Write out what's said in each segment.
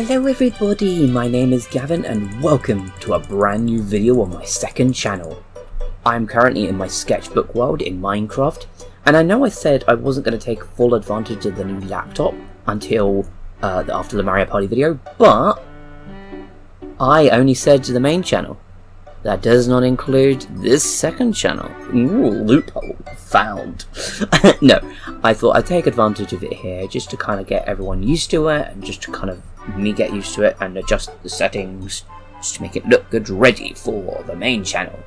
Hello everybody, my name is Gavin and welcome to a brand new video on my second channel. I'm currently in my Sketchbook World in Minecraft, and I know I said I wasn't going to take full advantage of the new laptop until after the Mario Party video, but I only said to the main channel. That does not include this second channel. Ooh, loophole found. No, I thought I'd take advantage of it here just to kind of get everyone used to it and just to kind of me get used to it and adjust the settings just to make it look good, ready for the main channel.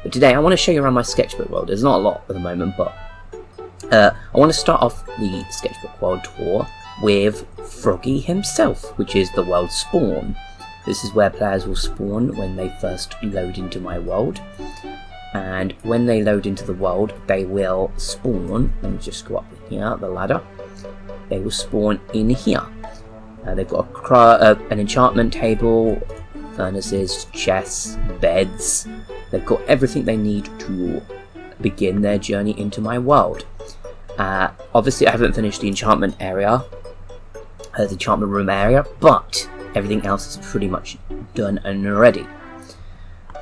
But today I want to show you around my Sketchbook World. There's not a lot at the moment, but I want to start off the Sketchbook World tour with Froggy himself, which is the world spawn. This is where players will spawn when they first load into my world, and when they load into the world they will spawn, let me just go up here, the ladder, they will spawn in here. They've got an enchantment table, furnaces, chests, beds, they've got everything they need to begin their journey into my world. Obviously I haven't finished the enchantment area, the enchantment room area, but everything else is pretty much done and ready.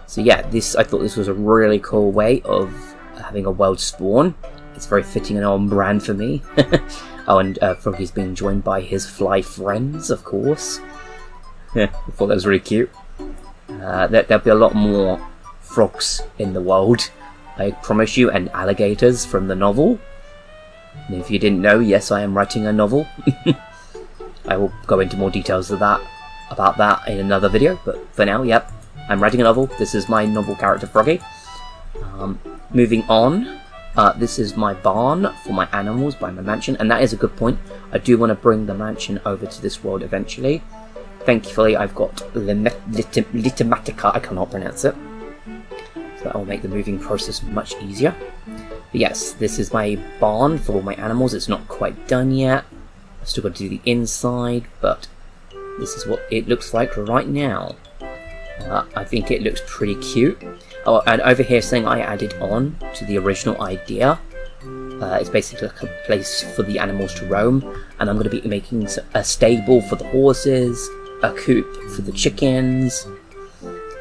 So yeah, I thought this was a really cool way of having a world spawn. It's very fitting and on brand for me. Oh, and Froggy's being joined by his fly friends, of course. Yeah, I thought that was really cute. There'll be a lot more frogs in the world, I promise you, and alligators from the novel. And if you didn't know, yes, I am writing a novel. I will go into more details about that in another video, but for now, yep, I'm writing a novel. This is my novel character Froggy. Moving on, this is my barn for my animals by my mansion, and that is a good point. I do want to bring the mansion over to this world eventually. Thankfully, I've got Litimatica, I cannot pronounce it, so that will make the moving process much easier. But yes, this is my barn for all my animals. It's not quite done yet. I've still got to do the inside, but this is what it looks like right now. I think it looks pretty cute. Oh, and over here something I added on to the original idea. It's basically like a place for the animals to roam, and I'm going to be making a stable for the horses, a coop for the chickens,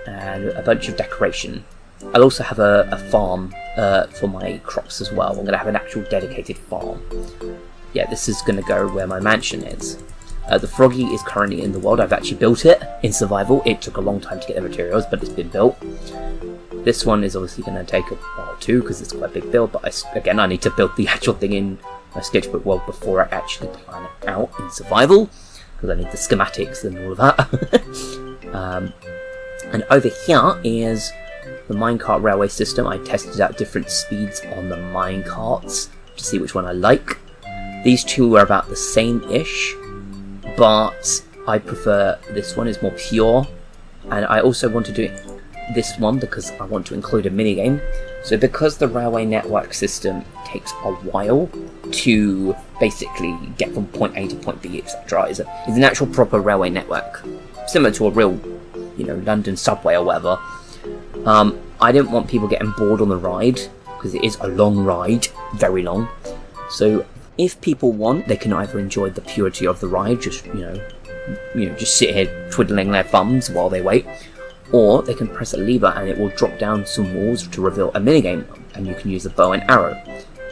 and a bunch of decoration. I'll also have a farm for my crops as well. I'm going to have an actual dedicated farm. Yeah, this is going to go where my mansion is. The Froggy is currently in the world. I've actually built it in survival. It took a long time to get the materials, but it's been built. This one is obviously going to take a while too, because it's quite a big build, but again, I need to build the actual thing in my Sketchbook World before I actually plan it out in survival, because I need the schematics and all of that. And over here is the minecart railway system. I tested out different speeds on the minecarts to see which one I like. These two are about the same-ish, but I prefer this one, is more pure, and I also want to do this one because I want to include a minigame. So because the railway network system takes a while to basically get from point A to point B, etc., is an actual proper railway network, similar to a real, London subway or whatever. I didn't want people getting bored on the ride, because it is a long ride, very long. So if people want, they can either enjoy the purity of the ride, just just sit here twiddling their thumbs while they wait, or they can press a lever and it will drop down some walls to reveal a minigame, and you can use a bow and arrow,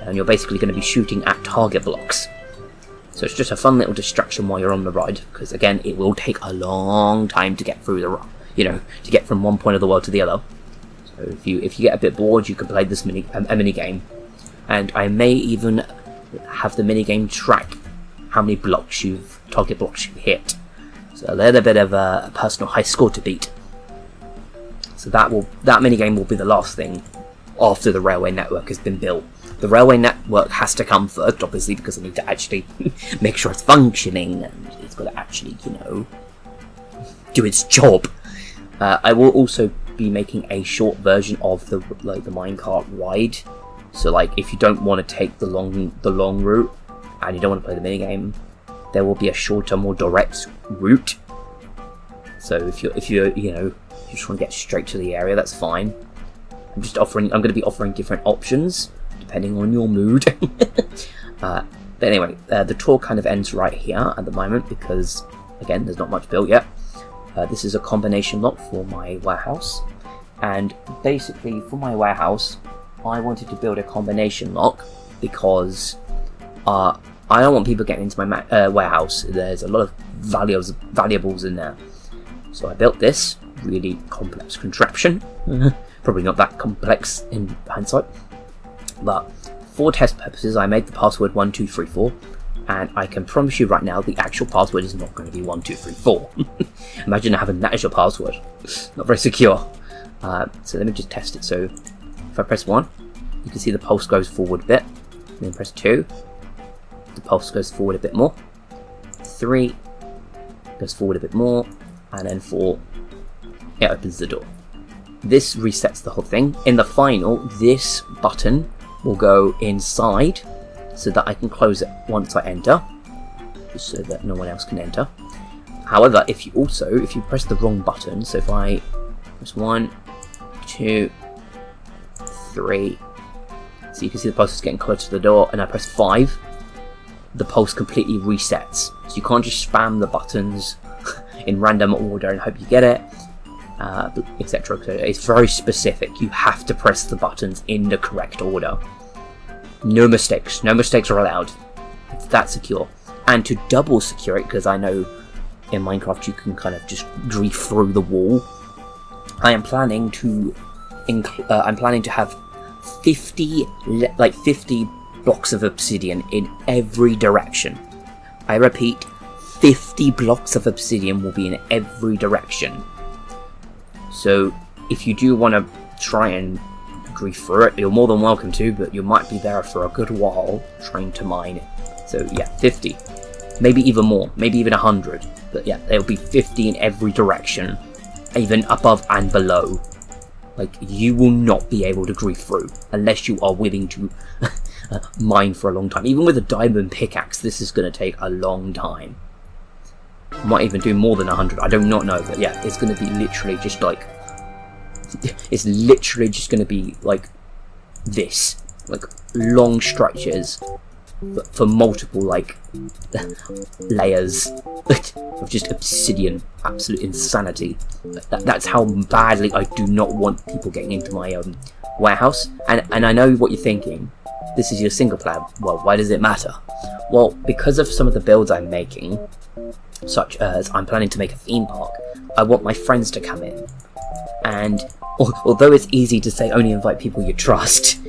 and you're basically going to be shooting at target blocks. So it's just a fun little distraction while you're on the ride, because again, it will take a long time to get through to get from one point of the world to the other. So if you get a bit bored, you can play this minigame, and I may even have the minigame track how many target blocks you've hit. So a little bit of a personal high score to beat. So that minigame will be the last thing after the railway network has been built. The railway network has to come first, obviously, because I need to actually make sure it's functioning and it's got to actually, do its job. I will also be making a short version of the minecart ride. So if you don't want to take the long route and you don't want to play the minigame, there will be a shorter, more direct route. So if you just want to get straight to the area, that's fine. I'm going to be offering different options depending on your mood. But anyway, the tour kind of ends right here at the moment, because Again, there's not much built yet. This is a combination lock for my warehouse, and basically for my warehouse I wanted to build a combination lock because I don't want people getting into my warehouse. There's a lot of valuables in there. So I built this really complex contraption. Probably not that complex in hindsight, but for test purposes I made the password 1234, and I can promise you right now the actual password is not going to be 1234. Imagine having that as your password. Not very secure. So let me just test it. So if I press 1, you can see the pulse goes forward a bit. Then press 2, the pulse goes forward a bit more. 3 goes forward a bit more, and then 4, it opens the door. This resets the whole thing. In the final, this button will go inside so that I can close it once I enter, so that no one else can enter. However, if you press the wrong button, so if I press 1, 2, 3, so you can see the pulse is getting close to the door, and I press 5, the pulse completely resets. So you can't just spam the buttons in random order and hope you get it, etc. It's very specific. You have to press the buttons in the correct order. No mistakes. No mistakes are allowed. It's that secure. And to double secure it, because I know in Minecraft you can kind of just grief through the wall, I am planning to have 50 blocks of obsidian in every direction. I repeat, 50 blocks of obsidian will be in every direction. So if you do want to try and grief through it, you're more than welcome to, but you might be there for a good while trying to mine it. So yeah, 50. Maybe even more, maybe even 100. But yeah, there'll be 50 in every direction, even above and below. Like, you will not be able to grief through unless you are willing to mine for a long time. Even with a diamond pickaxe, this is going to take a long time. Might even do more than 100, I do not know, but yeah, it's going to be literally just like, it's literally just going to be like this, like long stretches for multiple like layers of just obsidian. Absolute insanity. That's how badly I do not want people getting into my warehouse. And I know what you're thinking, this is your single player, well, why does it matter? Well, because of some of the builds I'm making, such as I'm planning to make a theme park, I want my friends to come in, and although it's easy to say only invite people you trust,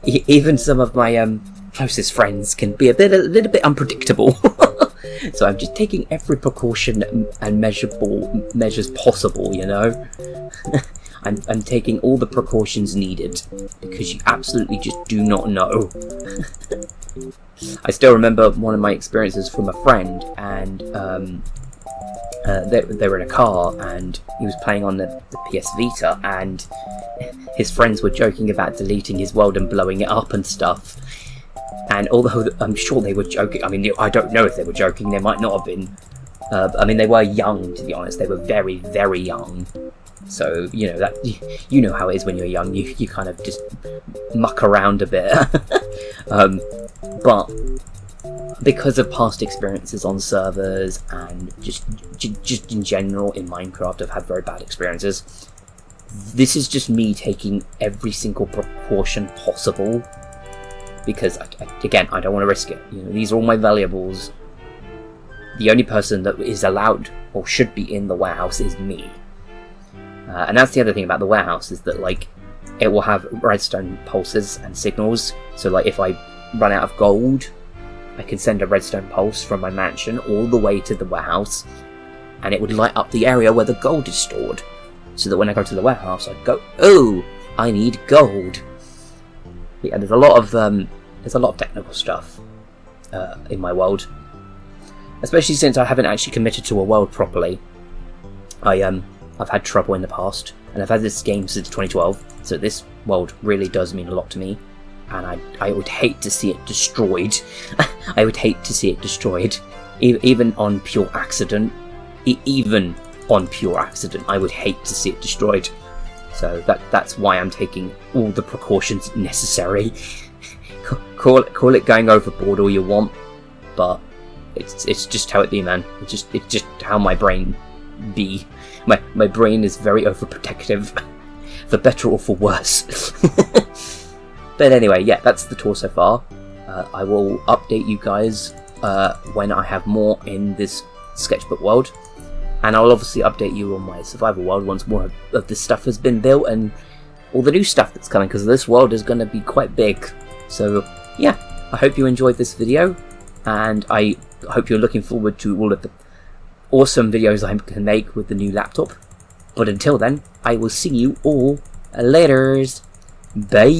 even some of my closest friends can be a little bit unpredictable. So I'm just taking every precaution and measures possible, you know. I'm taking all the precautions needed, because you absolutely just do not know. I still remember one of my experiences from a friend, and they were in a car, and he was playing on the PS Vita, and his friends were joking about deleting his world and blowing it up and stuff. And although I'm sure they were joking, I mean, I don't know if they were joking, they might not have been. I mean, they were young, to be honest. They were very, very young. So, you know, that you know how it is when you're young. You kind of just muck around a bit. But because of past experiences on servers and just in general in Minecraft, I've had very bad experiences. This is just me taking every single precaution possible, because again, I don't want to risk it. You know, these are all my valuables. The only person that is allowed or should be in the warehouse is me. And that's the other thing about the warehouse, is that like it will have redstone pulses and signals. So like if I run out of gold, I can send a redstone pulse from my mansion all the way to the warehouse, and it would light up the area where the gold is stored, so that when I go to the warehouse, I'd go, oh, I need gold. Yeah, there's a lot of technical stuff in my world, especially since I haven't actually committed to a world properly. I've had trouble in the past, and I've had this game since 2012, so this world really does mean a lot to me, and I would hate to see it destroyed. I would hate to see it destroyed, even on pure accident. Even on pure accident, I would hate to see it destroyed. So that's why I'm taking all the precautions necessary. Call it going overboard all you want, but It's just how it be, man. It's just how my brain be. My brain is very overprotective, for better or for worse. But anyway, yeah, that's the tour so far. I will update you guys when I have more in this Sketchbook World, and I'll obviously update you on my survival world once more of this stuff has been built and all the new stuff that's coming, because this world is going to be quite big. So yeah, I hope you enjoyed this video, and I hope you're looking forward to all of the awesome videos I can make with the new laptop. But until then, I will see you all later. Bye.